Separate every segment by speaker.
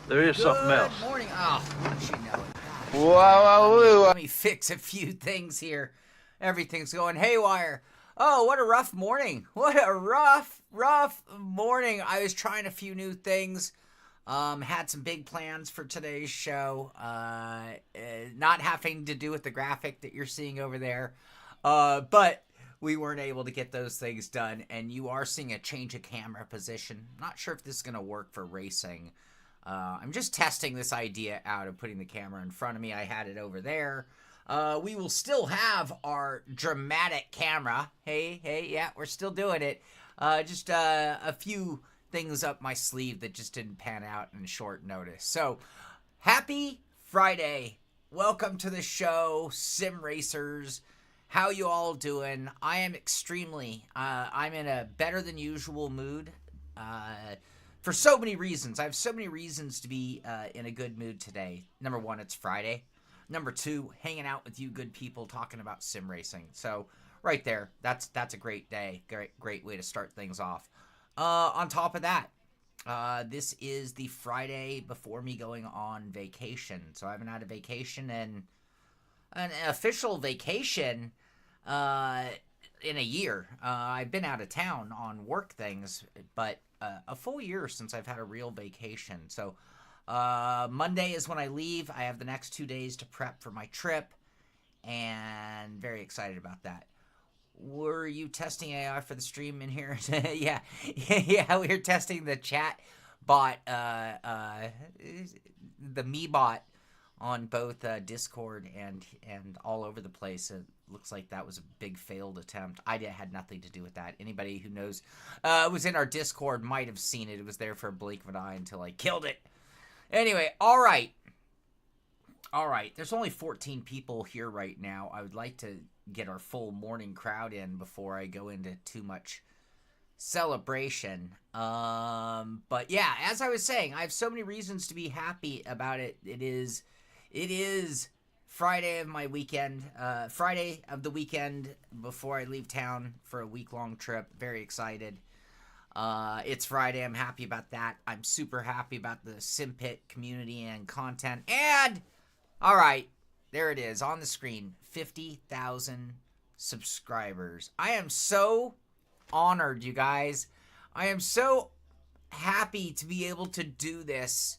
Speaker 1: There is something else.
Speaker 2: Good morning. Oh, don't you know it? Gosh.
Speaker 3: Whoa.
Speaker 2: Let me fix a few things here. Everything's going haywire. Oh, what a rough morning. What a rough morning. I was trying a few new things. Had some big plans for today's show. Not having to do with the graphic that you're seeing over there. But we weren't able to get those things done. And you are seeing a change of camera position. Not sure if this is going to work for racing. I'm just testing this idea out of putting the camera in front of me. I had it over there. We will still have our dramatic camera. Hey, yeah, we're still doing it. Just a few things up my sleeve that just didn't pan out in short notice. So, happy Friday. Welcome to the show, Sim Racers. How you all doing? I am extremely, I'm in a better than usual mood. For so many reasons. I have so many reasons to be in a good mood today. Number one, it's Friday. Number two, hanging out with you good people talking about sim racing. So right there, that's a great day. Great way to start things off. On top of that, this is the Friday before me going on vacation. So I haven't had a vacation and an official vacation in a year. I've been out of town on work things, but a full year since I've had a real vacation. So Monday is when I leave. I have the next 2 days to prep for my trip, and very excited about that. Were you testing AI for the stream in here? yeah, we were testing the chat bot, the me bot on both Discord and all over the place. It looks like that was a big failed attempt. I had nothing to do with that. Anybody who knows was in our Discord might have seen it. It was there for a blink of an eye until I killed it. Anyway, all right. There's only 14 people here right now. I would like to get our full morning crowd in before I go into too much celebration. But yeah, as I was saying, I have so many reasons to be happy about it. It is Friday of my weekend, Friday of the weekend before I leave town for a week-long trip. Very excited. It's Friday. I'm happy about that. I'm super happy about the SimPit community and content. And, all right, there it is on the screen. 50,000 subscribers. I am so honored, you guys. I am so happy to be able to do this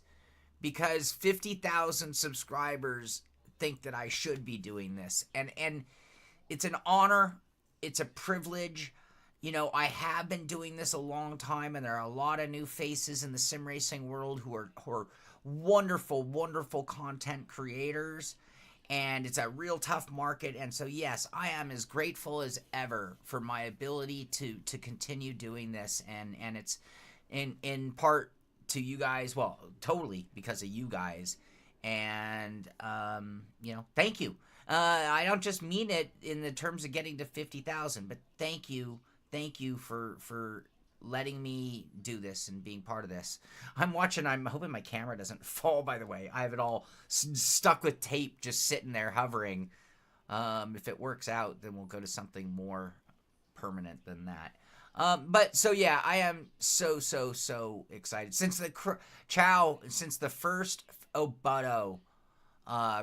Speaker 2: because 50,000 subscribers think that I should be doing this. And it's an honor. It's a privilege. You know, I have been doing this a long time, and there are a lot of new faces in the sim racing world who are wonderful, wonderful content creators. And it's a real tough market. And so, yes, I am as grateful as ever for my ability to continue doing this. And it's in part to you guys, well, totally because of you guys. And, thank you. I don't just mean it in the terms of getting to 50,000, but thank you. Thank you for letting me do this and being part of this. I'm hoping my camera doesn't fall, by the way. I have it all stuck with tape just sitting there hovering. If it works out, then we'll go to something more permanent than that. But so yeah, I am so excited since the first Obutto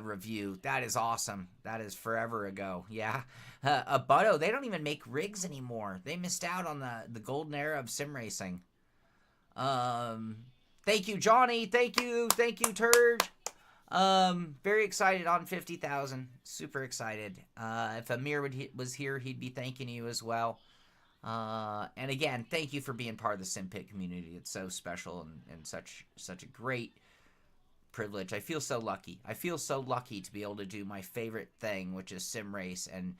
Speaker 2: review. That is awesome. That is forever ago. Yeah, Obutto. They don't even make rigs anymore. They missed out on the golden era of sim racing. Thank you, Johnny. Thank you, Turge. Very excited on 50,000. Super excited. If Amir was here, he'd be thanking you as well. And again, thank you for being part of the SimPit community. It's so special and such a great privilege. I feel so lucky. I feel so lucky to be able to do my favorite thing, which is sim race, and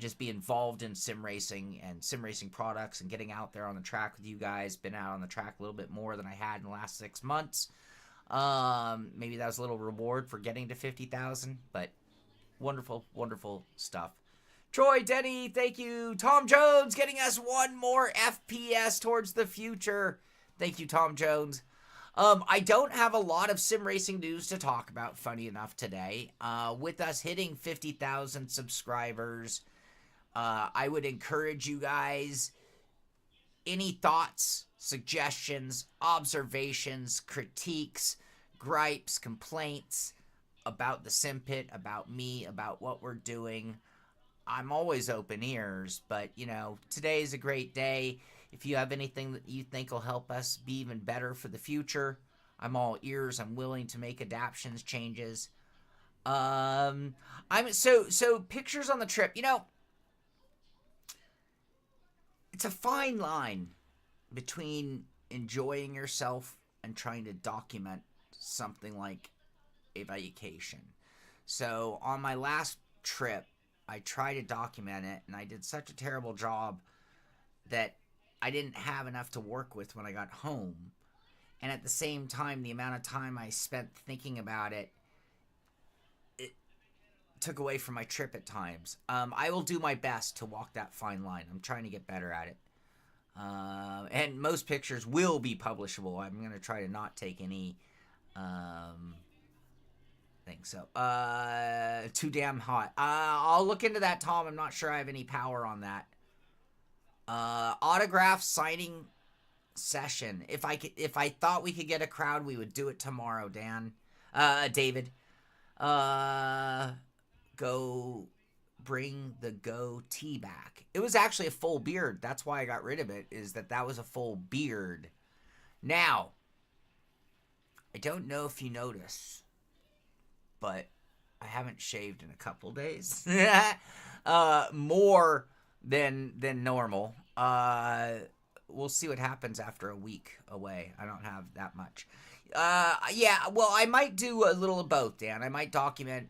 Speaker 2: just be involved in sim racing and sim racing products and getting out there on the track with you guys. Been out on the track a little bit more than I had in the last 6 months. Maybe that was a little reward for getting to 50,000, but wonderful stuff. Troy, Denny, thank you. Tom Jones getting us one more FPS towards the future. Thank you, Tom Jones. I don't have a lot of sim racing news to talk about, funny enough, today. With us hitting 50,000 subscribers, I would encourage you guys, any thoughts, suggestions, observations, critiques, gripes, complaints about the sim pit, about me, about what we're doing, I'm always open ears. But, you know, today is a great day. If you have anything that you think will help us be even better for the future, I'm all ears. I'm willing to make adaptations, changes. I'm so pictures on the trip. You know, it's a fine line between enjoying yourself and trying to document something like a vacation. So on my last trip, I tried to document it, and I did such a terrible job that I didn't have enough to work with when I got home. And at the same time, the amount of time I spent thinking about it, it took away from my trip at times. I will do my best to walk that fine line. I'm trying to get better at it. And most pictures will be publishable. I'm going to try to not take any things. So, too damn hot. I'll look into that, Tom. I'm not sure I have any power on that. Autograph signing session. If I thought we could get a crowd, we would do it tomorrow, Dan. David. Go bring the goatee back. It was actually a full beard. That's why I got rid of it, is that was a full beard. Now, I don't know if you notice, but I haven't shaved in a couple days. More than normal. We'll see what happens after a week away. I don't have that much. Yeah, well, I might do a little of both, Dan. I might document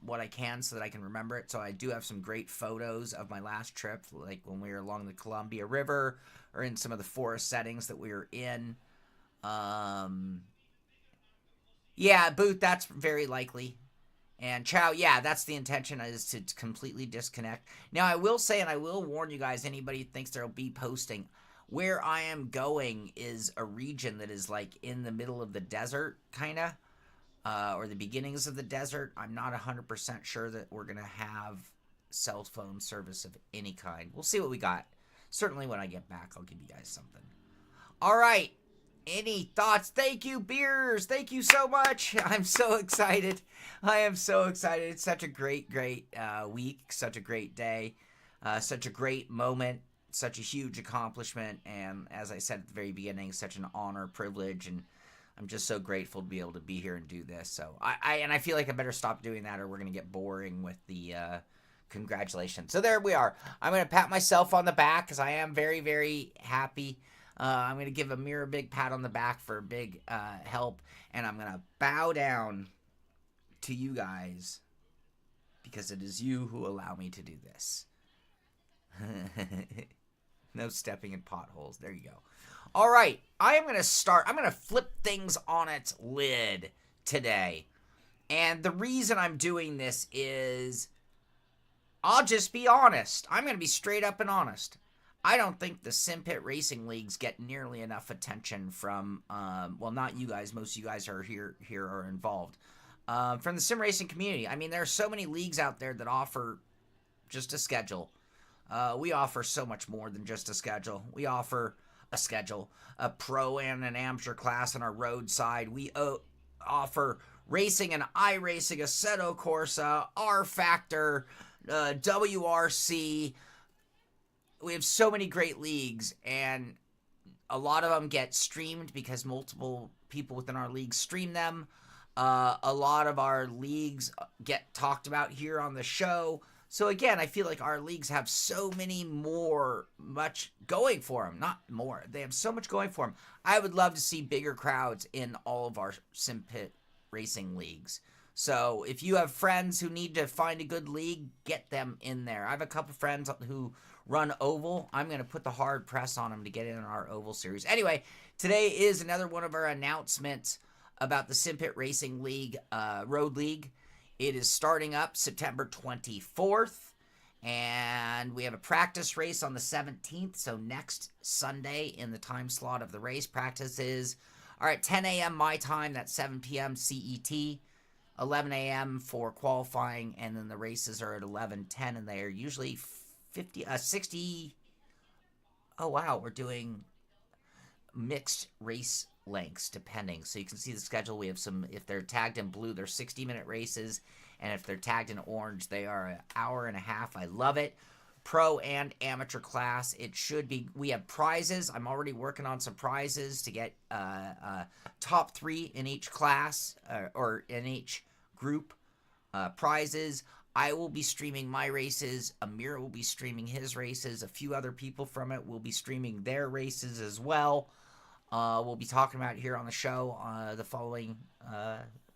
Speaker 2: what I can so that I can remember it. So I do have some great photos of my last trip, like when we were along the Columbia River or in some of the forest settings that we were in. Yeah, Booth, that's very likely. And Chow, yeah, that's the intention, is to completely disconnect. Now, I will say, and I will warn you guys, anybody who thinks there'll be posting, where I am going is a region that is like in the middle of the desert, kind of, or the beginnings of the desert. I'm not 100% sure that we're going to have cell phone service of any kind. We'll see what we got. Certainly when I get back, I'll give you guys something. All right. Any thoughts? Thank you, Beers. Thank you so much. I'm so excited. I am so excited. It's such a great week. Such a great day. Such a great moment. Such a huge accomplishment. And as I said at the very beginning, such an honor, privilege, and I'm just so grateful to be able to be here and do this. So I feel like I better stop doing that, or we're going to get boring with the congratulations. So there we are. I'm going to pat myself on the back because I am very, very happy. I'm going to give Amir a big pat on the back for big help. And I'm going to bow down to you guys because it is you who allow me to do this. No stepping in potholes. There you go. All right. I am going to start. I'm going to flip things on its lid today. And the reason I'm doing this is I'll just be honest. I'm going to be straight up and honest. I don't think the Sim Pit Racing Leagues get nearly enough attention from, well, not you guys. Most of you guys are here are involved. From the sim racing community. I mean, there are so many leagues out there that offer just a schedule. We offer so much more than just a schedule. We offer a schedule, a pro and an amateur class on our roadside. We offer racing and iRacing, Assetto Corsa, R Factor, WRC. We have so many great leagues, and a lot of them get streamed because multiple people within our league stream them. A lot of our leagues get talked about here on the show. So again, I feel like our leagues have so much going for them. Not more. They have so much going for them. I would love to see bigger crowds in all of our Sim Pit Racing leagues. So if you have friends who need to find a good league, get them in there. I have a couple friends who run Oval. I'm going to put the hard press on them to get in our Oval series. Anyway, today is another one of our announcements about the Sim Pit Racing League, Road League. It is starting up September 24th, and we have a practice race on the 17th, so next Sunday in the time slot of the race. Practices are at 10 a.m. my time, that's 7 p.m. CET, 11 a.m. for qualifying, and then the races are at 11:10, and they are usually 60. Oh wow, we're doing mixed race lengths depending. So you can see the schedule. We have some, if they're tagged in blue, they're 60-minute races. And if they're tagged in orange, they are an hour and a half. I love it. Pro and amateur class. It should be. We have prizes. I'm already working on some prizes to get top 3 in each class or in each group prizes. I will be streaming my races. Amir will be streaming his races. A few other people from it will be streaming their races as well. We'll be talking about it here on the show the following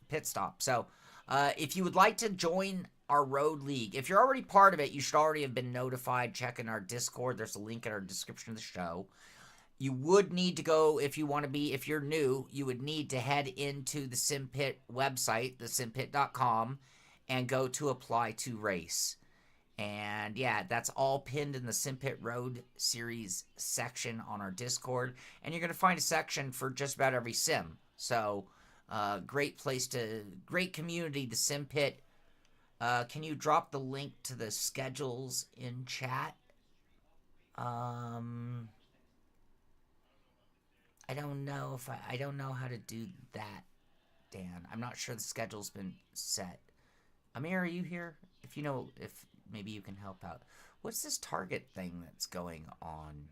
Speaker 2: pit stop. So if you would like to join our road league, if you're already part of it, you should already have been notified. Check in our Discord. There's a link in our description of the show. You would need to go, if you want to be, if you're new, you would need to head into the SimPit website, thesimpit.com, and go to apply to race. And yeah, that's all pinned in the SimPit Road Series section on our Discord. And you're going to find a section for just about every sim. So, great place to, great community, the SimPit. Can you drop the link to the schedules in chat? I don't know if I don't know how to do that, Dan. I'm not sure the schedule's been set. Amir, are you here? If you know, if maybe you can help out. What's this target thing that's going on?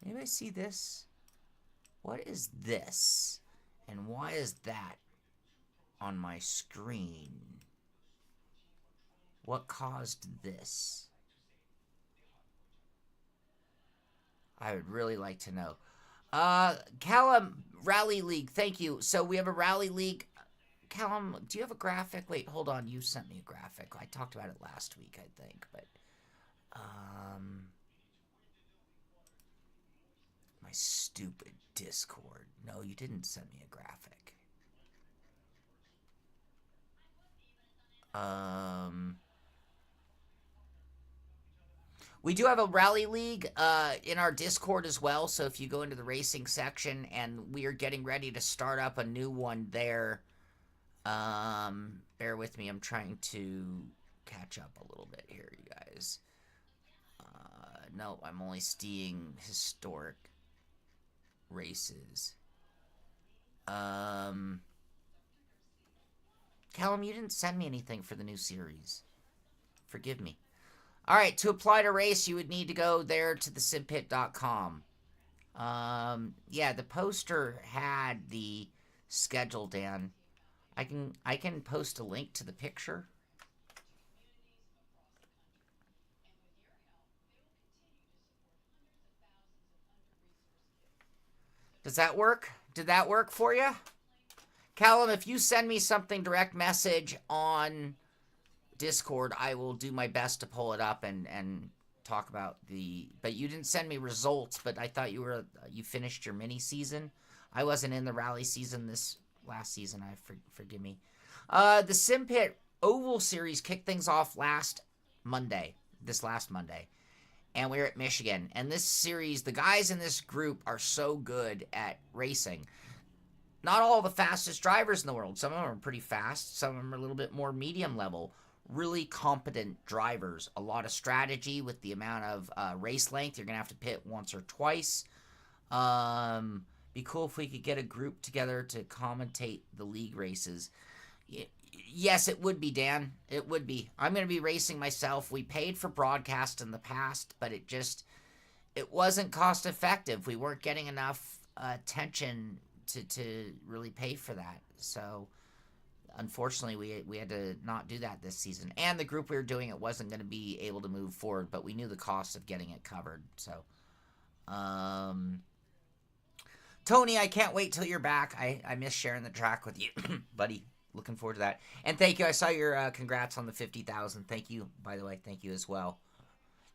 Speaker 2: Anybody see this? What is this? And why is that on my screen? What caused this? I would really like to know. Callum, Rally League, thank you. So we have a Rally League. Callum, do you have a graphic? Wait, hold on. You sent me a graphic. I talked about it last week, I think, but my stupid Discord. No, you didn't send me a graphic. We do have a Rally League in our Discord as well, so if you go into the racing section, and we are getting ready to start up a new one there. Bear with me, I'm trying to catch up a little bit here, you guys. No, I'm only seeing historic races. Callum, you didn't send me anything for the new series. Forgive me. All right, to apply to race, you would need to go there to thesimpit.com. Yeah, the poster had the schedule, Dan. I can post a link to the picture. Does that work? Did that work for you? Callum, if you send me something direct message on Discord, I will do my best to pull it up and talk about the... But you didn't send me results, but I thought you finished your mini season. I wasn't in the rally season this last season. Forgive me. The SimPit Oval Series kicked things off last Monday. And we were at Michigan. And this series, the guys in this group are so good at racing. Not all the fastest drivers in the world. Some of them are pretty fast. Some of them are a little bit more medium level. Really competent drivers. A lot of strategy with the amount of race length. You're going to have to pit once or twice. Be cool if we could get a group together to commentate the league races. Yes, it would be, Dan. It would be. I'm going to be racing myself. We paid for broadcast in the past, but it wasn't cost effective. We weren't getting enough attention to really pay for that. So, unfortunately, we had to not do that this season. And the group we were doing it wasn't going to be able to move forward, but we knew the cost of getting it covered. So, Tony, I can't wait till you're back. I miss sharing the track with you, buddy. Looking forward to that. And thank you. I saw your congrats on the 50,000. Thank you, by the way. Thank you as well.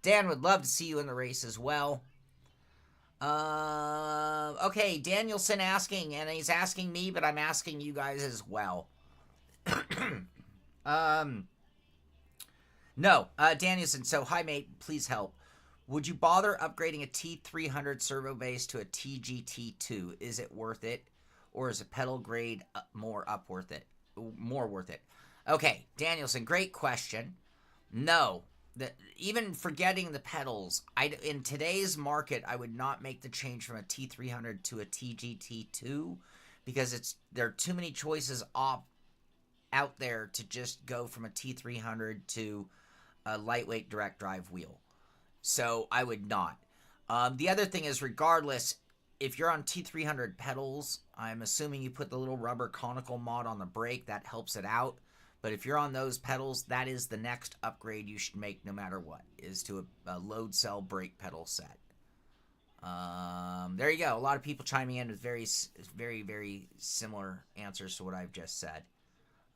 Speaker 2: Dan would love to see you in the race as well. Okay, Danielson asking, and he's asking me, but I'm asking you guys as well. No, Danielson, so hi mate, please help. Would you bother upgrading a T300 servo base to a TGT2? Is it worth it? Or is a pedal grade more worth it? Okay, Danielson, great question. No, even forgetting the pedals, in today's market, I would not make the change from a T300 to a TGT2 because there are too many choices out there to just go from a T300 to a lightweight direct drive wheel. So I would not. The other thing is, regardless, if you're on T300 pedals, I'm assuming you put the little rubber conical mod on the brake. That helps it out. But if you're on those pedals, that is the next upgrade you should make no matter what, is to a load cell brake pedal set. There you go. A lot of people chiming in with very, very, very similar answers to what I've just said.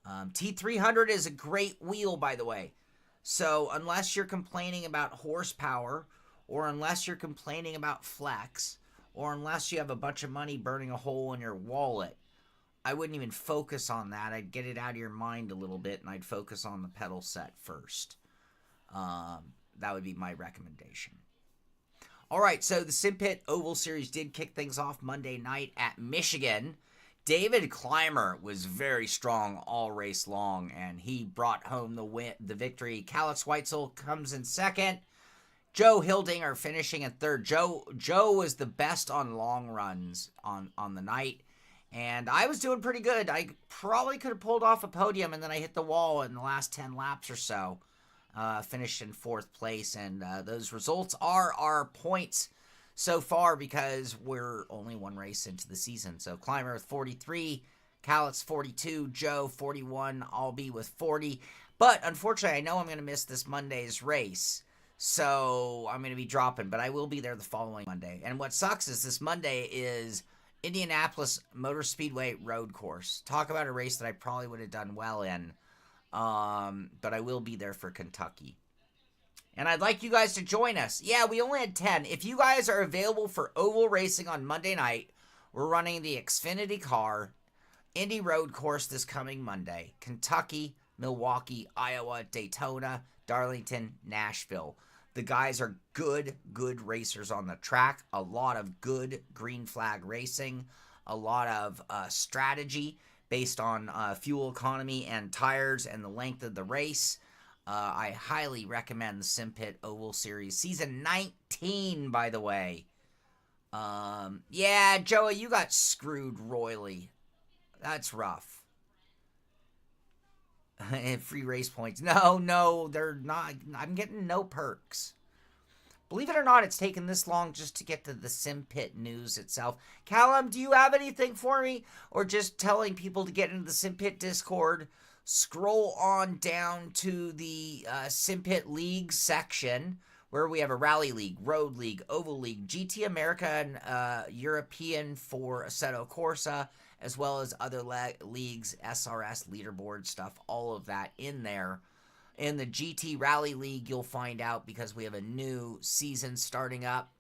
Speaker 2: T300 is a great wheel, by the way. So unless you're complaining about horsepower, or unless you're complaining about flex, or unless you have a bunch of money burning a hole in your wallet, I wouldn't even focus on that. I'd get it out of your mind a little bit, and I'd focus on the pedal set first. That would be my recommendation. All right, so the SimPit Oval Series did kick things off Monday night at Michigan. David Clymer was very strong all race long, and he brought home the victory. Kallitz Weitzel comes in second. Joe Hildinger finishing in third. Joe was the best on long runs on the night, and I was doing pretty good. I probably could have pulled off a podium, and then I hit the wall in the last 10 laps or so. Finished in fourth place, and those results are our points so far because we're only one race into the season. So Clymer with 43, Kallitz 42, Joe 41, I'll be with 40. But unfortunately, I know I'm going to miss this Monday's race, so I'm going to be dropping, but I will be there the following Monday. And what sucks is this Monday is Indianapolis Motor Speedway road course. Talk about a race that I probably would have done well in, but I will be there for Kentucky. And I'd like you guys to join us. Yeah, we only had 10. If you guys are available for oval racing on Monday night, we're running the Xfinity Car Indy Road Course this coming Monday. Kentucky, Milwaukee, Iowa, Daytona, Darlington, Nashville. The guys are good racers on the track. A lot of good green flag racing. A lot of strategy based on fuel economy and tires and the length of the race. I highly recommend the SimPit Oval Series. Season 19, by the way. Yeah, Joey, you got screwed royally. That's rough. Free race points. No, they're not. I'm getting no perks. Believe it or not, it's taken this long just to get to the SimPit news itself. Callum, do you have anything for me? Or just telling people to get into the SimPit Discord? Scroll on down to the SimPit League section where we have a Rally League, Road League, Oval League, GT America, and European for Assetto Corsa, as well as other leagues, SRS, leaderboard stuff, all of that in there. In the GT Rally League, you'll find out because we have a new season starting up.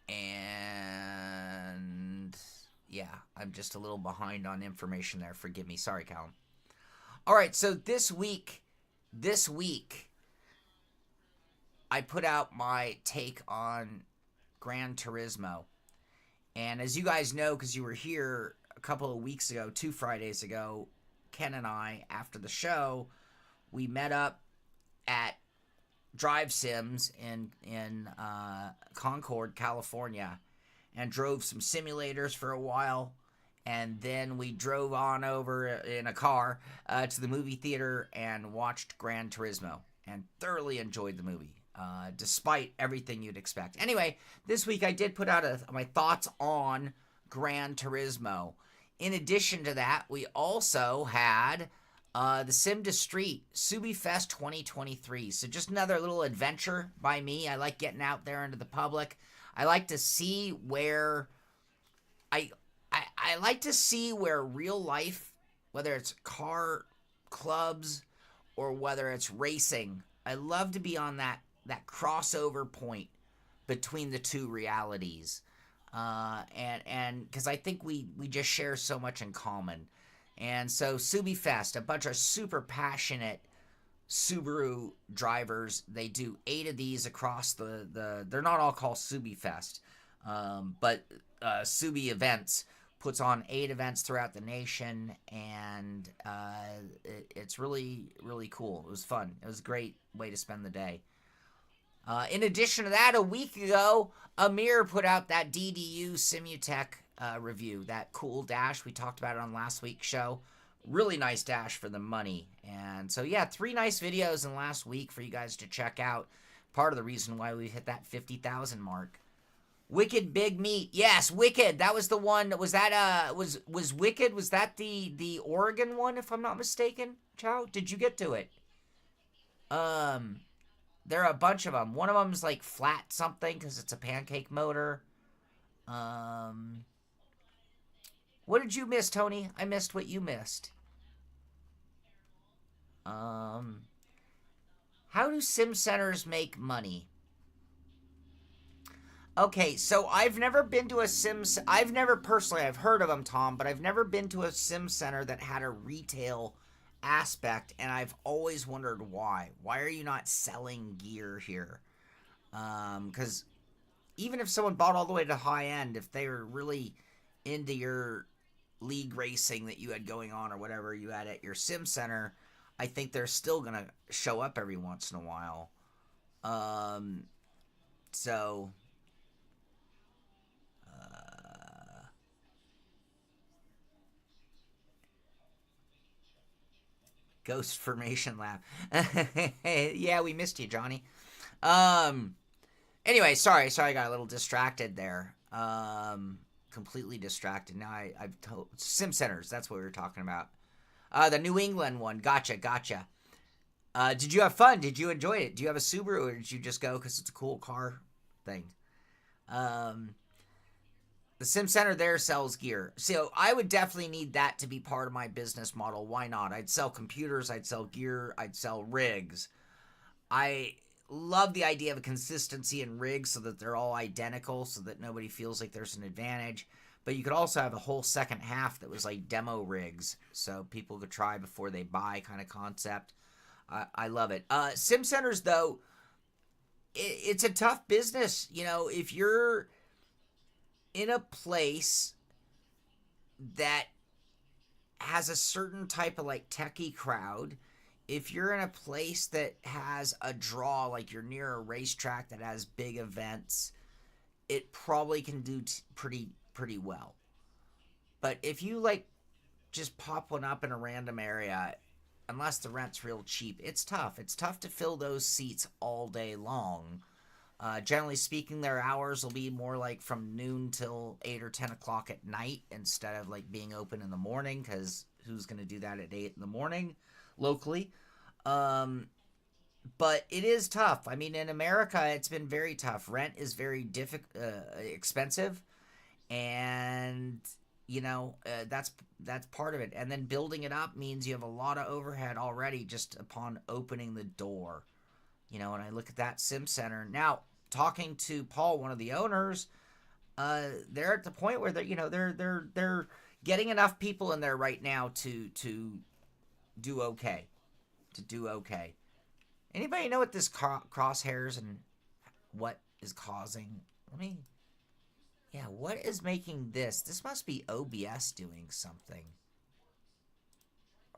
Speaker 2: And yeah, I'm just a little behind on information there. Forgive me. Sorry, Callum. All right, so this week, I put out my take on Gran Turismo. And as you guys know, because you were here a couple of weeks ago, 2 Fridays ago, Ken and I, after the show, we met up at Drive Sims in Concord, California, and drove some simulators for a while. And then we drove on over in a car to the movie theater and watched Gran Turismo and thoroughly enjoyed the movie, despite everything you'd expect. Anyway, this week I did put out my thoughts on Gran Turismo. In addition to that, we also had the Sim to Street Subi Fest 2023. So just another little adventure by me. I like getting out there into the public. I like to see where I like to see where real life, whether it's car clubs or whether it's racing, I love to be on that crossover point between the two realities. And because I think we just share so much in common. And so Subi Fest, a bunch of super passionate Subaru drivers. They do 8 of these across they're not all called Subi Fest, but Subi events puts on 8 events throughout the nation, and it's really, really cool. It was fun. It was a great way to spend the day. In addition to that, a week ago, Amir put out that DDU Simutech review, that cool dash. We talked about it on last week's show. Really nice dash for the money. And so, yeah, 3 nice videos in the last week for you guys to check out. Part of the reason why we hit that 50,000 mark. Wicked Big Meat. Yes, Wicked. That was the one. Was that was Wicked? Was that the Oregon one, if I'm not mistaken? Chow, did you get to it? There are a bunch of them. One of them's like flat something because it's a pancake motor. What did you miss, Tony? I missed what you missed. How do sim centers make money? Okay, so I've never been to a I've never personally, I've heard of them, Tom, but I've never been to a sim center that had a retail aspect, and I've always wondered why. Why are you not selling gear here? Because even if someone bought all the way to high end, if they were really into your league racing that you had going on or whatever you had at your sim center, I think they're still going to show up every once in a while. So... Ghost Formation Lab. Yeah, we missed you, Johnny. Anyway, sorry, I got a little distracted there. Completely distracted. Now I've told Sim Centers, that's what we were talking about. The New England one. Gotcha. Did you have fun? Did you enjoy it? Do you have a Subaru, or did you just go because it's a cool car thing? The Sim Center there sells gear. So I would definitely need that to be part of my business model. Why not? I'd sell computers, I'd sell gear, I'd sell rigs. I love the idea of a consistency in rigs so that they're all identical so that nobody feels like there's an advantage. But you could also have a whole second half that was like demo rigs so people could try before they buy kind of concept. I love it. Sim Centers, though, it's a tough business. You know, if you're in a place that has a certain type of like techie crowd, if you're in a place that has a draw, like you're near a racetrack that has big events, it probably can do pretty well. But if you like just pop one up in a random area, unless the rent's real cheap, it's tough. It's tough to fill those seats all day long. Generally speaking, their hours will be more like from noon till 8 or 10 o'clock at night instead of like being open in the morning, because who's going to do that at 8 in the morning locally? But it is tough. I mean, in America, it's been very tough. Rent is very expensive, and you know, that's part of it. And then building it up means you have a lot of overhead already just upon opening the door. You know, and I look at that sim center now. Talking to Paul, one of the owners, they're at the point where they're getting enough people in there right now to do okay. Anybody know what this crosshairs and what is causing? What is making this? This must be OBS doing something.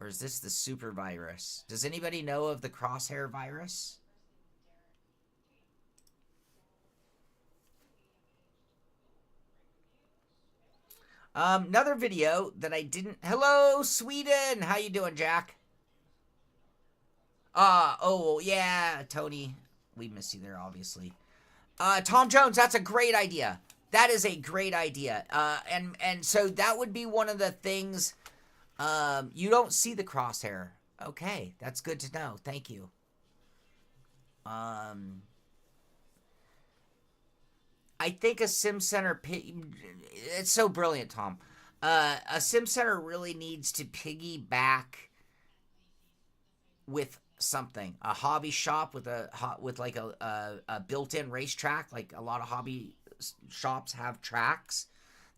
Speaker 2: Or is this the super virus? Does anybody know of the crosshair virus? Another video that I didn't... Hello, Sweden! How you doing, Jack? Oh, yeah, Tony. We miss you there, obviously. Tom Jones, that's a great idea. That is a great idea. And so that would be one of the things... you don't see the crosshair. Okay, that's good to know. Thank you. I think a sim center, it's so brilliant, Tom. A sim center really needs to piggyback with something. A hobby shop with like a built-in racetrack, like a lot of hobby shops have tracks.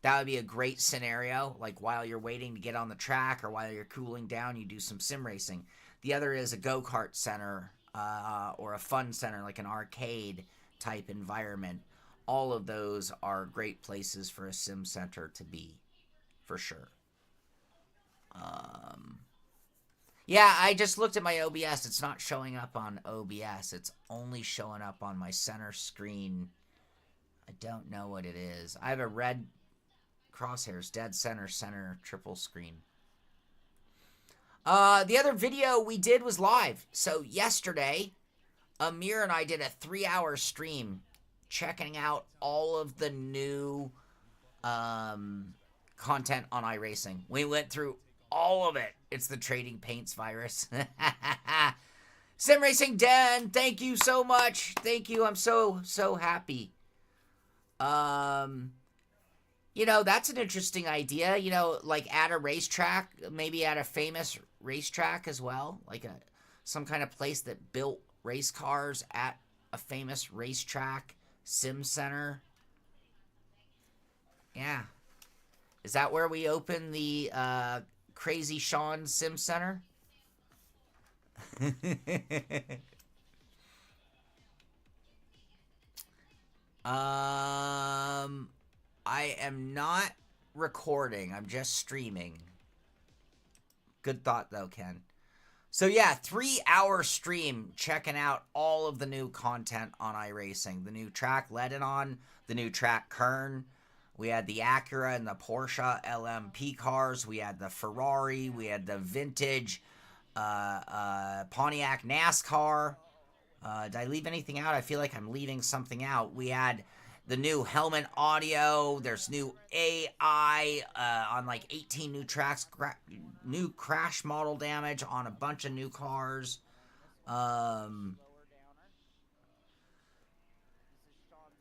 Speaker 2: That would be a great scenario. Like while you're waiting to get on the track or while you're cooling down, you do some sim racing. The other is a go-kart center or a fun center, like an arcade type environment. All of those are great places for a sim center to be, for sure. Yeah, I just looked at my OBS. It's not showing up on OBS. It's only showing up on my center screen. I don't know what it is. I have a red crosshairs, dead center, triple screen. The other video we did was live. So yesterday, Amir and I did a 3-hour stream checking out all of the new content on iRacing. We went through all of it. It's the Trading Paints virus. Sim Racing Den, thank you so much. Thank you. I'm so happy. You know, that's an interesting idea. You know, like at a racetrack, maybe at a famous racetrack as well. Like some kind of place that built race cars at a famous racetrack, sim center. Yeah. Is that where we open the Crazy Sean Sim Center? I am not recording. I'm just streaming. Good thought, though, Ken. So, yeah, 3-hour stream checking out all of the new content on iRacing. The new track Lebanon, the new track Kern. We had the Acura and the Porsche LMP cars. We had the Ferrari. We had the vintage Pontiac NASCAR. Did I leave anything out? I feel like I'm leaving something out. We had the new helmet audio. There's new AI on like 18 new tracks. New crash model damage on a bunch of new cars.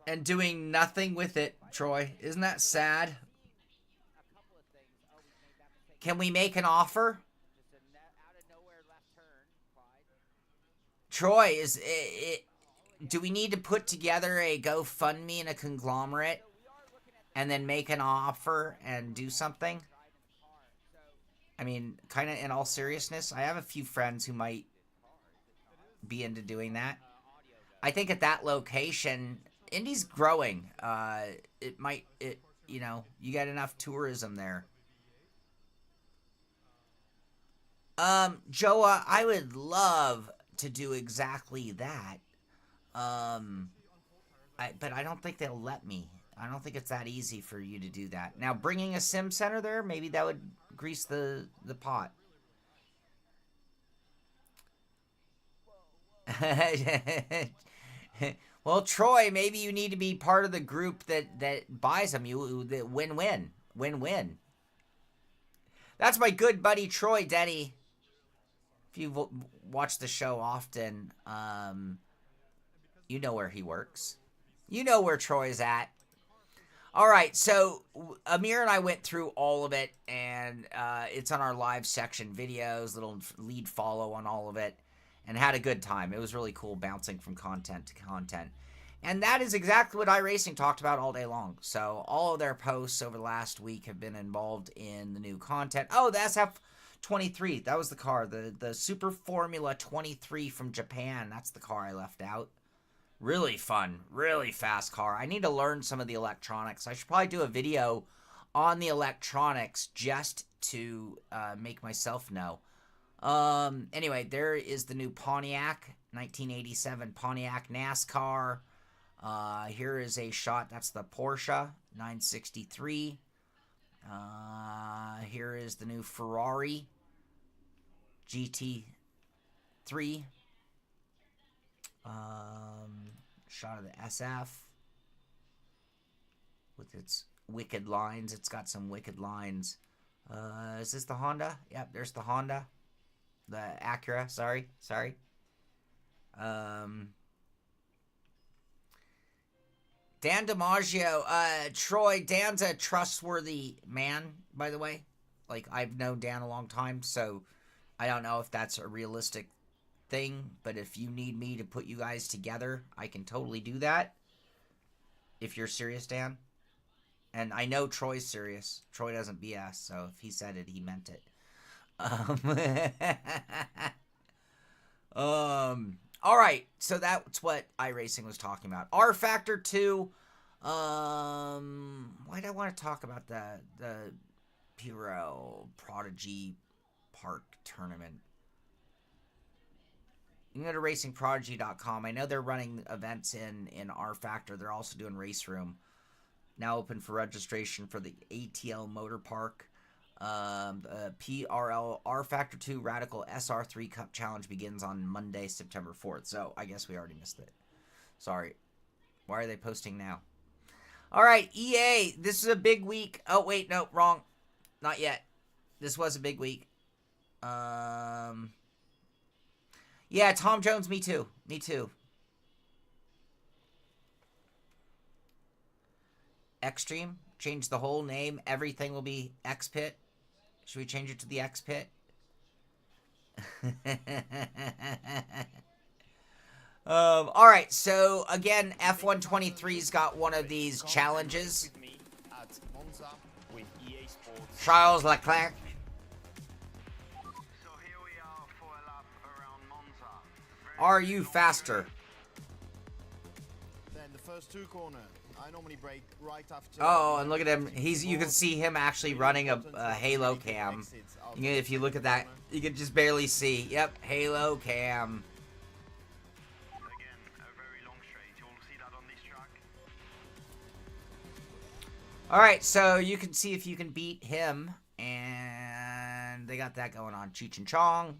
Speaker 2: And doing nothing with it, Troy. Isn't that sad? Can we make an offer? Troy, do we need to put together a GoFundMe and a conglomerate and then make an offer and do something? I mean, kind of in all seriousness, I have a few friends who might be into doing that. I think at that location, Indy's growing. You know, you got enough tourism there. Joa, I would love to do exactly that. But I don't think they'll let me. I don't think it's that easy for you to do that. Now, bringing a sim center there, maybe that would grease the pot. Well, Troy, maybe you need to be part of the group that buys them. The win-win. Win-win. That's my good buddy Troy Denny. If you've watched the show often, you know where he works. You know where Troy's at. All right, so Amir and I went through all of it, and it's on our live section videos, little lead follow on all of it, and had a good time. It was really cool bouncing from content to content. And that is exactly what iRacing talked about all day long. So all of their posts over the last week have been involved in the new content. Oh, the SF23, that was the car. The Super Formula 23 from Japan, that's the car I left out. Really fun, really fast car. I need to learn some of the electronics. I should probably do a video on the electronics just to make myself know. Anyway, there is the new Pontiac, 1987 Pontiac NASCAR. Here is a shot. That's the Porsche 963. Here is the new Ferrari GT3. Shot of the SF with its wicked lines. It's got some wicked lines. Is this the Honda? Yep, there's the Honda. The Acura, sorry. Dan DiMaggio, Troy, Dan's a trustworthy man, by the way. Like, I've known Dan a long time, so I don't know if that's a realistic thing, but if you need me to put you guys together, I can totally do that. If you're serious, Dan. And I know Troy's serious. Troy doesn't BS, so if he said it, he meant it. All right, so that's what iRacing was talking about. R Factor 2. Why do I want to talk about the Puro Prodigy Park Tournament. You can go to racingprodigy.com. I know they're running events in R Factor. They're also doing Race Room. Now open for registration for the ATL Motor Park. PRL R Factor 2 Radical SR3 Cup Challenge begins on Monday, September 4th. So I guess we already missed it. Sorry. Why are they posting now? All right, EA. This is a big week. Oh, wait. No, wrong. Not yet. This was a big week. Yeah, Tom Jones, me too. Me too. Extreme, change the whole name. Everything will be X-Pit. Should we change it to the X-Pit? All right, so again, F123's got one of these challenges. Charles Leclerc. Are you faster?
Speaker 1: Then the first two corners. I normally brake right after.
Speaker 2: Oh, and look at him. You can see him actually running a halo cam. If you look at that, you can just barely see. Yep, halo cam.
Speaker 3: Again, a very long straight. You'll see that on this track.
Speaker 2: All right, so you can see if you can beat him, and they got that going on. Cheech and Chong,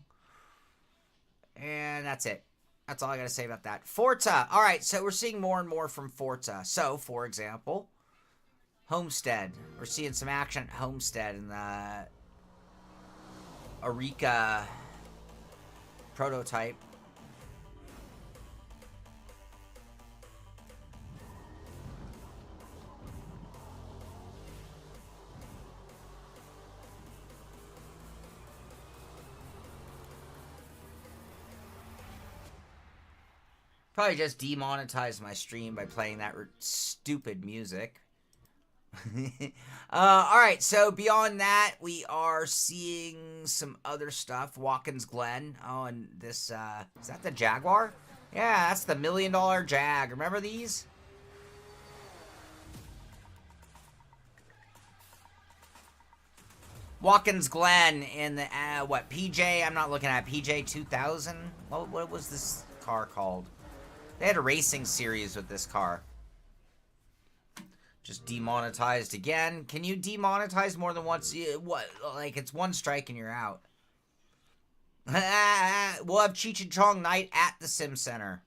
Speaker 2: and that's it. That's all I got to say about that. Forza. All right, so we're seeing more and more from Forza. So, for example, Homestead. We're seeing some action at Homestead in the Arica prototype. Probably just demonetize my stream by playing that stupid music. Alright, so beyond that, we are seeing some other stuff. Watkins Glen. Oh, and this, is that the Jaguar? Yeah, that's the $1 million Jag. Remember these? Watkins Glen in the, what, PJ? I'm not looking at PJ 2000? What was this car called? They had a racing series with this car. Just demonetized again. Can you demonetize more than once? What? Like, it's one strike and you're out. We'll have Cheech and Chong night at the Sim Center.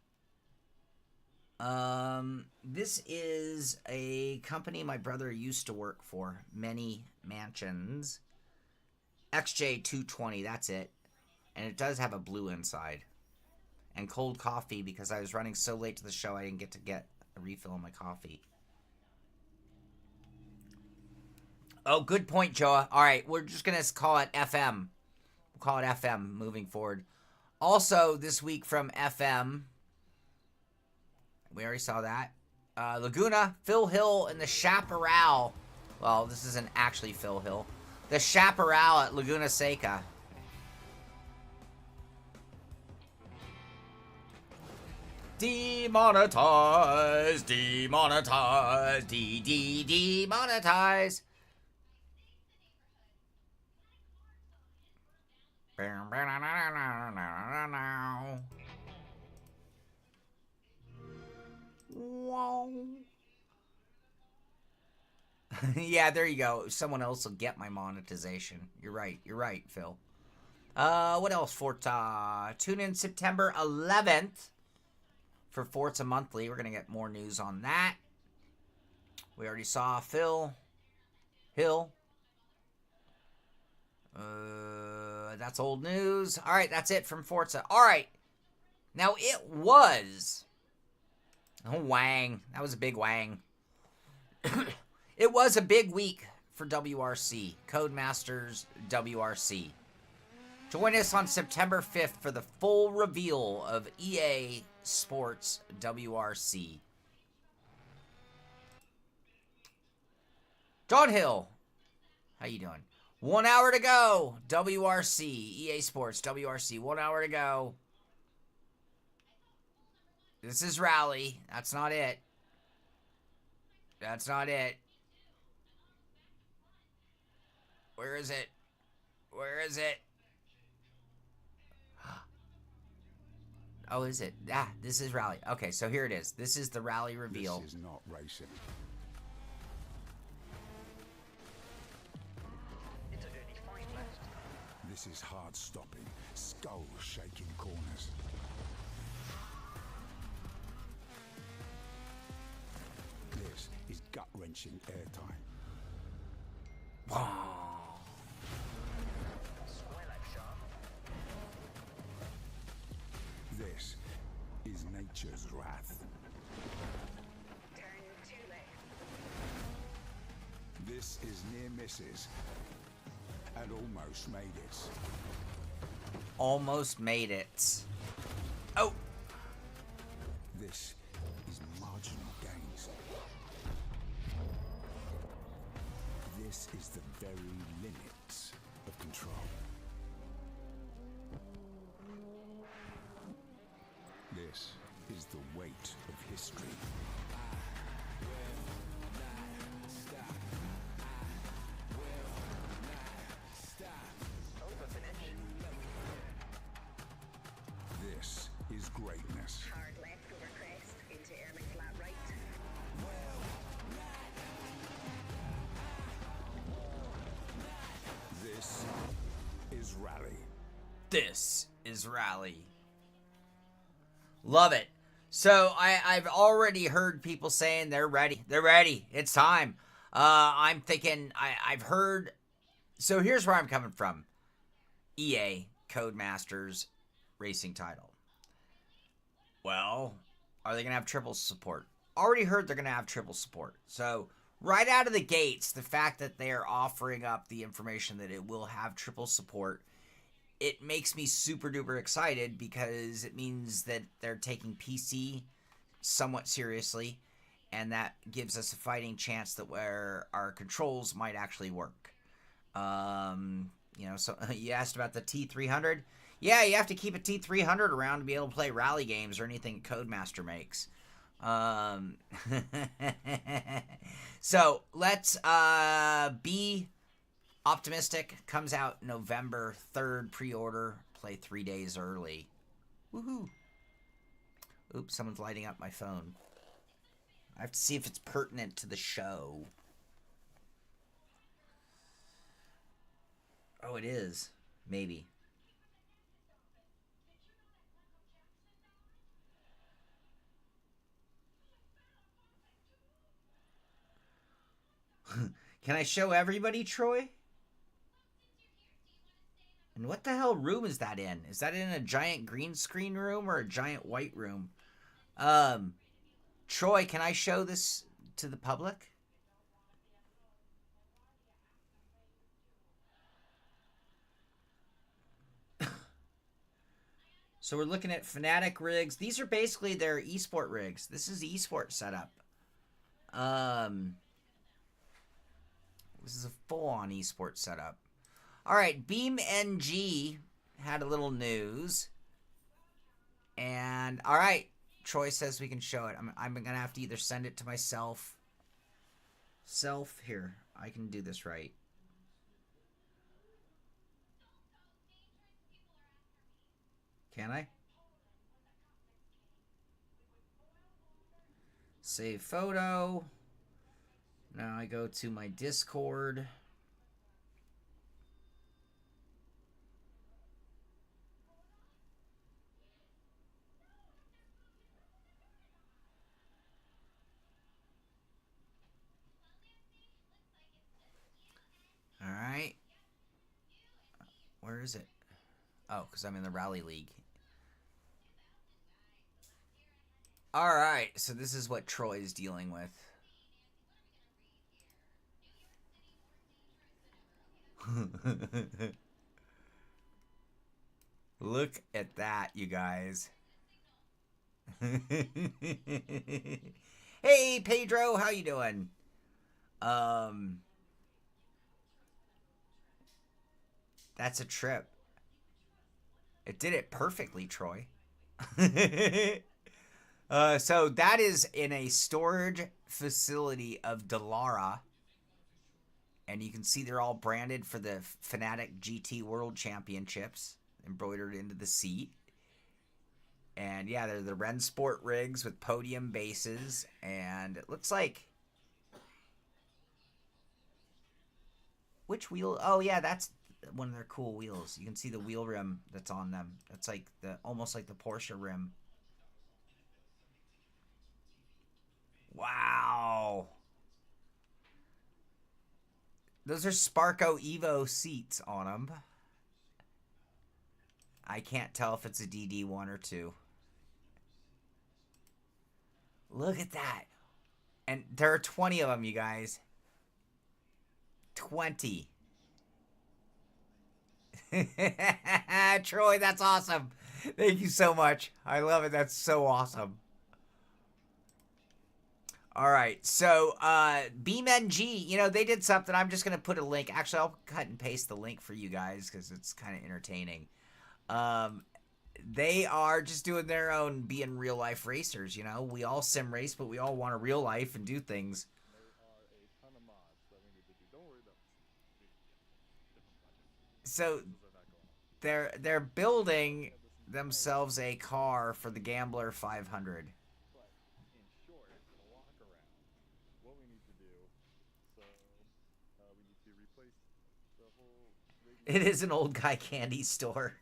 Speaker 2: This is a company my brother used to work for. Many Mansions. XJ220, that's it. And it does have a blue inside. And cold coffee, because I was running so late to the show, I didn't get to get a refill on my coffee. Oh, good point, Joa. All right, we're just going to call it FM. We'll call it FM moving forward. Also, this week from FM, we already saw that. Laguna, Phil Hill, and the Chaparral. Well, this isn't actually Phil Hill. The Chaparral at Laguna Seca. Demonetize, demonetize, demonetize. Yeah, there you go. Someone else will get my monetization. You're right, Phil. What else, Forza? Tune in September 11th. For Forza Monthly, we're going to get more news on that. We already saw Phil Hill. That's old news. All right, that's it from Forza. All right. Now, it was... Oh, wang. That was a big wang. It was a big week for WRC. Codemasters WRC. Join us on September 5th for the full reveal of EA Sports WRC. John Hill, how you doing? 1 hour to go. WRC, EA Sports WRC. 1 hour to go. This is Rally. That's not it. That's not it. Where is it? Where is it? Oh, is it? Ah, this is rally. Okay, so here it is. This is the rally reveal.
Speaker 4: This is not racing.
Speaker 3: Into early 5 left.
Speaker 4: This is hard stopping, skull shaking corners. This is gut wrenching airtime.
Speaker 3: Square left sharp.
Speaker 4: This is nature's wrath.
Speaker 5: Turn 2 left.
Speaker 4: This is near misses and almost made it.
Speaker 2: Almost made it. Oh!
Speaker 4: This is marginal gains. This is the very limits of control. This is the weight of history.
Speaker 3: Over finish.
Speaker 4: This is greatness.
Speaker 5: Hard left over crest into early flat right.
Speaker 4: This is rally.
Speaker 2: This is rally. Love it. So I've already heard people saying they're ready. They're ready. It's time. I'm thinking I've heard. So here's where I'm coming from. EA Codemasters racing title. Well, are they going to have triple support? Already heard they're going to have triple support. So right out of the gates, the fact that they are offering up the information that it will have triple support, it makes me super duper excited because it means that they're taking PC somewhat seriously, and that gives us a fighting chance that where our controls might actually work. You know, so you asked about the T300. Yeah, you have to keep a T300 around to be able to play rally games or anything Codemaster makes. So let's be optimistic. Comes out November 3rd, pre-order. Play 3 days early. Woohoo! Oops, someone's lighting up my phone. I have to see if it's pertinent to the show. Oh, it is. Maybe. Can I show everybody, Troy? And what the hell room is that in? Is that in a giant green screen room or a giant white room? Troy, can I show this to the public? So we're looking at Fanatic rigs. These are basically their esport rigs. This is the esport setup. This is a full-on esport setup. All right, BeamNG had a little news. And, all right, Troy says we can show it. I'm going to have to either send it to myself. Here, I can do this right. Can I? Save photo. Now I go to my Discord. All right. Where is it? Oh, because I'm in the Rally League. All right, so this is what Troy is dealing with. Look at that, you guys. Hey, Pedro, how you doing? That's a trip. It did it perfectly, Troy. So that is in a storage facility of Delara. And you can see they're all branded for the Fanatic GT World Championships, embroidered into the seat. And yeah, they're the Rennsport rigs with podium bases. And it looks like... Which wheel? Oh yeah, that's one of their cool wheels. You can see the wheel rim that's on them. That's like almost like the Porsche rim. Wow. Those are Sparco Evo seats on them. I can't tell if it's a DD1 or 2. Look at that. And there are 20 of them, you guys. 20. Troy, that's awesome. Thank you so much. I love it. That's so awesome. All right. So, BeamNG, you know, they did something. I'm just going to put a link. Actually, I'll cut and paste the link for you guys because it's kind of entertaining. They are just doing their own being real life racers. You know, we all sim race, but we all want a real life and do things. So they're building themselves a car for the Gambler 500. It is an old guy candy store.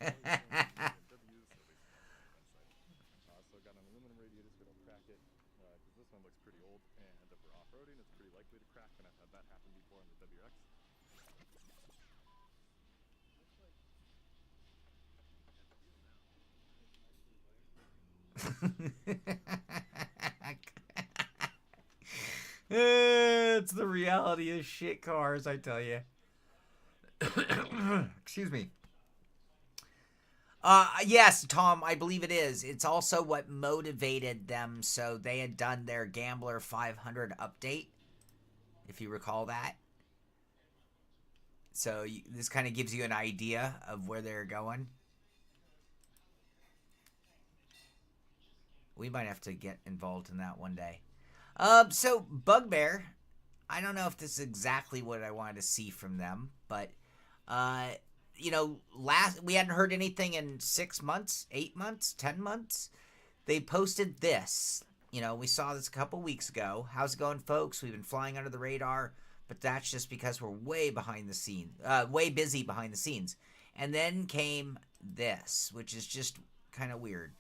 Speaker 2: It's the reality of shit cars, I tell you. Excuse me. Yes, Tom, I believe it is. It's also what motivated them. So they had done their Gambler 500 update, if you recall that. So this kind of gives you an idea of where they're going. We might have to get involved in that one day. So Bugbear, I don't know if this is exactly what I wanted to see from them, but you know, we hadn't heard anything in 6 months, 8 months, 10 months. They posted this. You know, we saw this a couple weeks ago. How's it going, folks? We've been flying under the radar, but that's just because we're way behind the scenes, way busy behind the scenes. And then came this, which is just kind of weird.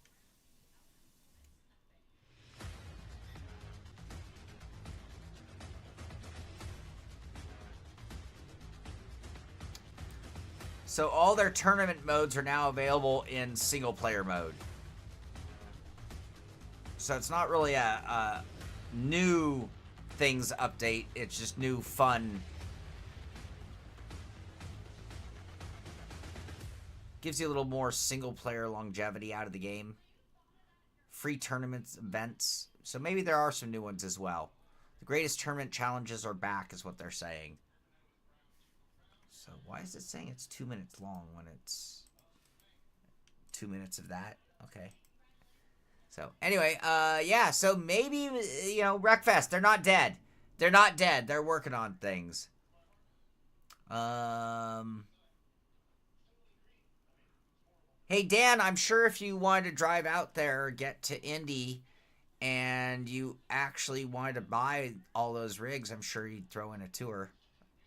Speaker 2: So all their tournament modes are now available in single player mode. So it's not really a new things update. It's just new fun. Gives you a little more single player longevity out of the game. Free tournaments, events. So maybe there are some new ones as well. The greatest tournament challenges are back is what they're saying. So why is it saying it's 2 minutes long when it's 2 minutes of that? Okay. So anyway, yeah, so maybe, you know, Wreckfest, they're not dead. They're not dead. They're working on things. Hey, Dan, I'm sure if you wanted to drive out there or get to Indy and you actually wanted to buy all those rigs, I'm sure you'd throw in a tour.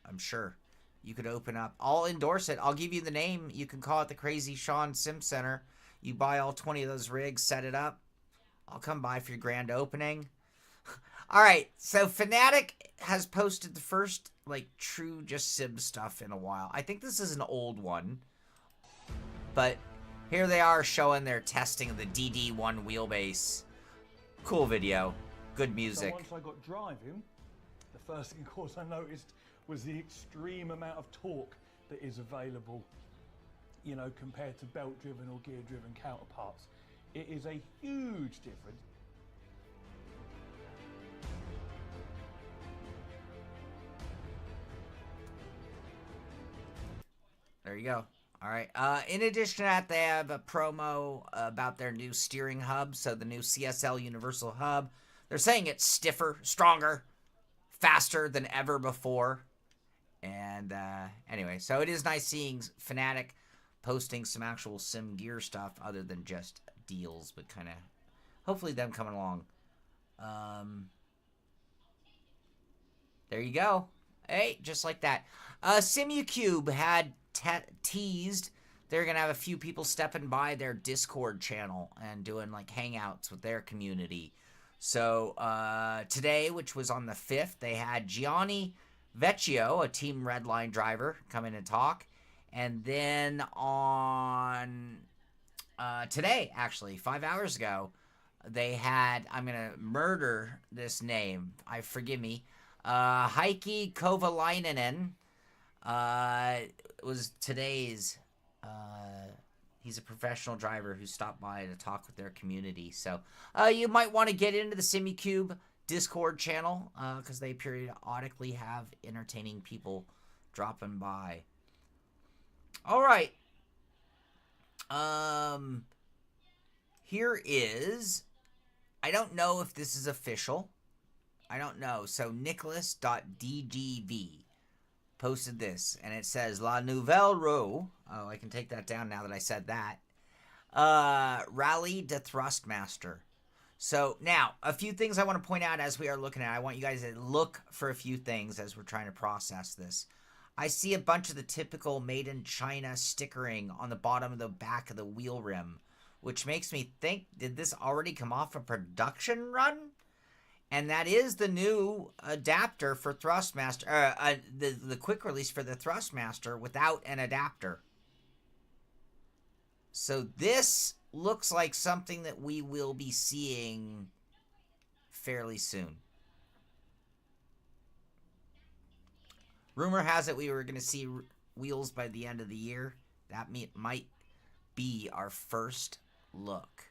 Speaker 2: I'm sure. You could open up. I'll endorse it. I'll give you the name. You can call it the Crazy Sean Sim Center. You buy all 20 of those rigs, set it up. I'll come by for your grand opening. All right. So Fanatic has posted the first, like, true just sim stuff in a while. I think this is an old one. But here they are showing their testing of the DD1 wheelbase. Cool video. Good music.
Speaker 6: So once I got driving, the first thing, of course, I noticed was the extreme amount of torque that is available, you know, compared to belt-driven or gear-driven counterparts. It is a huge difference.
Speaker 2: There you go. All right. In addition to that, they have a promo about their new steering hub. So the new CSL Universal Hub. They're saying it's stiffer, stronger, faster than ever before. And anyway, so it is nice seeing Fanatic posting some actual sim gear stuff other than just deals, but kind of hopefully them coming along. There you go. Hey, just like that. SimuCube had teased they're going to have a few people stepping by their Discord channel and doing like hangouts with their community. So today, which was on the 5th, they had Gianni Vecchio, a Team Redline driver, come in and talk. And then on today, actually, 5 hours ago, they had, I'm going to murder this name, forgive me, Heikki Kovalainen was today's, he's a professional driver who stopped by to talk with their community. So you might want to get into the SimuCube Discord channel because they periodically have entertaining people dropping by. All right. Here is, I don't know if this is official. I don't know. So Nicholas.dgv posted this, and it says La Nouvelle Roue. Oh, I can take that down now that I said that. Rally de Thrustmaster. So now, a few things I want to point out as we are looking at it. I want you guys to look for a few things as we're trying to process this. I see a bunch of the typical made in China stickering on the bottom of the back of the wheel rim, which makes me think, did this already come off a production run? And that is the new adapter for Thrustmaster, the quick release for the Thrustmaster without an adapter. So this looks like something that we will be seeing fairly soon. Rumor has it we were going to see wheels by the end of the year. That might be our first look.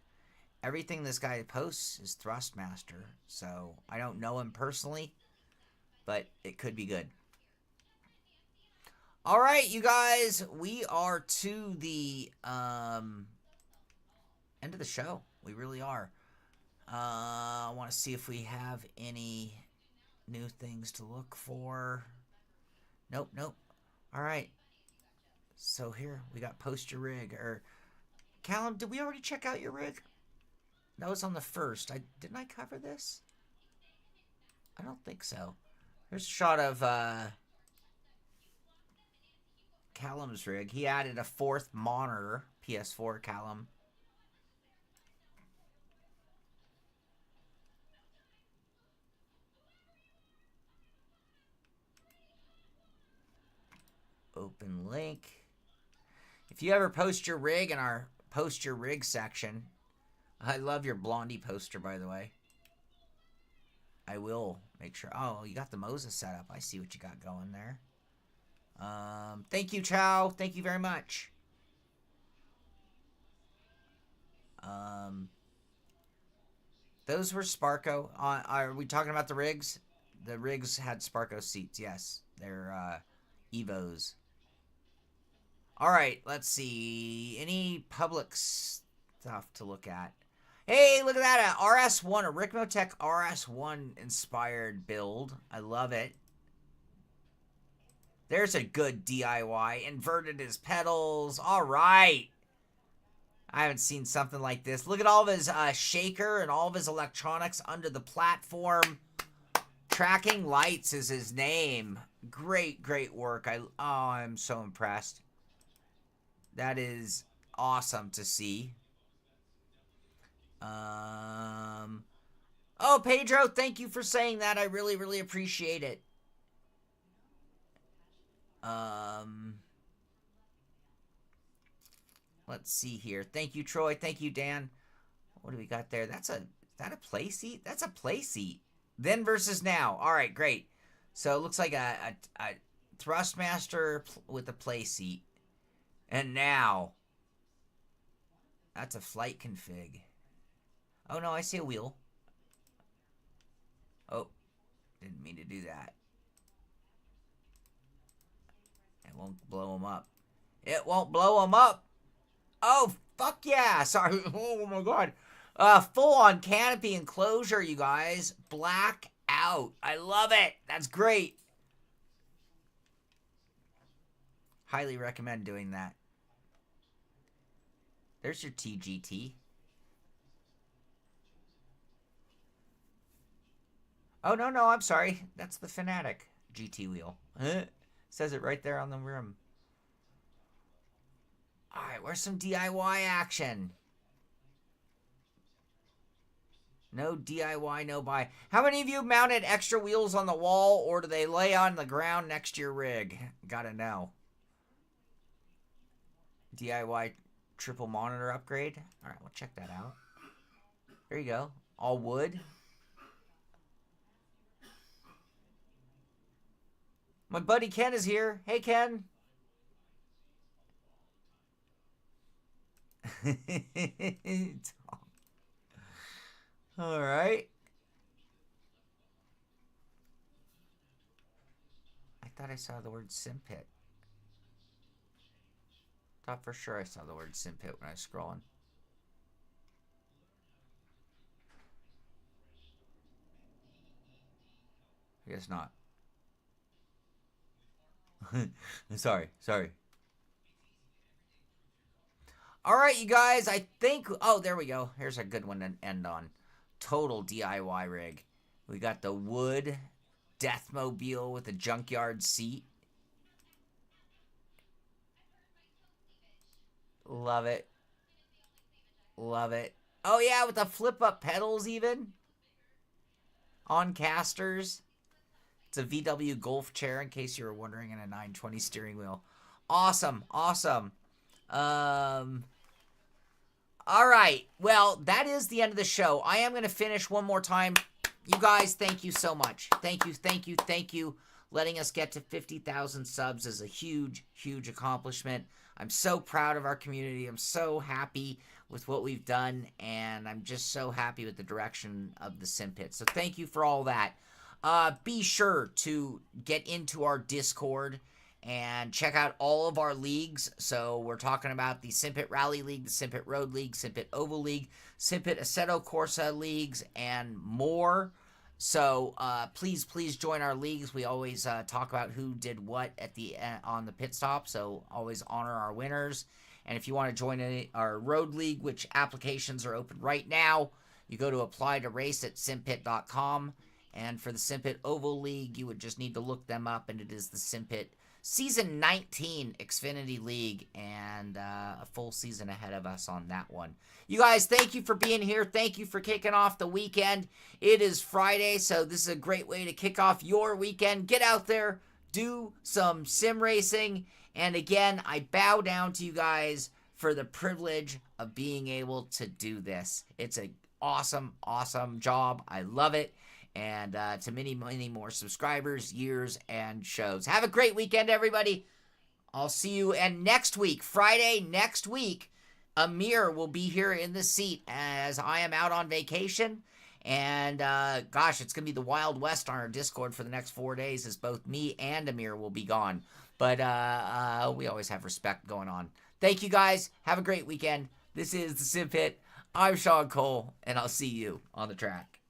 Speaker 2: Everything this guy posts is Thrustmaster, so I don't know him personally, but it could be good. All right, you guys, we are to the end of the show. We really are. I want to see if we have any new things to look for. Nope. All right. So here, we got post your rig. Callum, did we already check out your rig? That was on the 1st. Didn't I cover this? I don't think so. Here's a shot of Callum's rig. He added a 4th monitor, PS4 Callum. Open link. If you ever post your rig in our post your rig section, I love your Blondie poster, by the way. I will make sure. Oh, you got the Moses set up. I see what you got going there. Thank you, Chow. Thank you very much. Those were Sparko. Are we talking about the rigs? The rigs had Sparko seats. Yes, they're Evos. All right, let's see. Any public stuff to look at? Hey, look at that. RS1, a Ricmotech RS1 inspired build. I love it. There's a good DIY. Inverted his pedals. All right. I haven't seen something like this. Look at all of his shaker and all of his electronics under the platform. Tracking Lights is his name. Great work. I'm so impressed. That is awesome to see. Oh, Pedro, thank you for saying that. I really appreciate it. Let's see here. Thank you, Troy. Thank you, Dan. What do we got there? Is that a play seat? That's a play seat. Then versus now. All right, great. So it looks like a Thrustmaster with a play seat. And now, that's a flight config. Oh, no, I see a wheel. Oh, didn't mean to do that. It won't blow him up. It won't blow him up. Oh, fuck yeah. Sorry. Oh, my God. Full-on canopy enclosure, you guys. Black out. I love it. That's great. Highly recommend doing that. There's your TGT. Oh, no, I'm sorry. That's the Fanatic GT wheel. Says it right there on the rim. Alright, where's some DIY action? No DIY, no buy. How many of you mounted extra wheels on the wall, or do they lay on the ground next to your rig? Gotta know. DIY triple monitor upgrade. Alright, we'll check that out. There you go. All wood. My buddy Ken is here. Hey, Ken. All right. I thought I saw the word Simpit. Thought for sure I saw the word Simpit when I was scrolling. I guess not. Sorry. All right, you guys, I think... Oh, there we go. Here's a good one to end on. Total DIY rig. We got the wood Deathmobile with a junkyard seat. Love it. Love it. Oh, yeah, with the flip-up pedals even. On casters. It's a VW Golf chair, in case you were wondering, and a 920 steering wheel. Awesome. All right. Well, that is the end of the show. I am going to finish one more time. You guys, thank you so much. Thank you. Letting us get to 50,000 subs is a huge accomplishment. I'm so proud of our community. I'm so happy with what we've done, and I'm just so happy with the direction of the Simpit. So thank you for all that. Be sure to get into our Discord and check out all of our leagues. So we're talking about the Simpit Rally League, the Simpit Road League, Simpit Oval League, Simpit Assetto Corsa Leagues, and more. So please join our leagues. We always talk about who did what at the on the pit stop. So always honor our winners. And if you want to join our Road League, which applications are open right now, you go to apply to race at simpit.com. And for the Simpit Oval League, you would just need to look them up, and it is the Simpit Season 19 Xfinity League, and a full season ahead of us on that one. You guys, thank you for being here. Thank you for kicking off the weekend. It is Friday, so this is a great way to kick off your weekend. Get out there, do some sim racing, and again, I bow down to you guys for the privilege of being able to do this. It's an awesome job. I love it. And to many more subscribers, years, and shows. Have a great weekend, everybody. I'll see you. And next week, Friday next week, Amir will be here in the seat as I am out on vacation. And, gosh, it's going to be the Wild West on our Discord for the next 4 days, as both me and Amir will be gone. But we always have respect going on. Thank you, guys. Have a great weekend. This is the Simpit. I'm Sean Cole, and I'll see you on the track.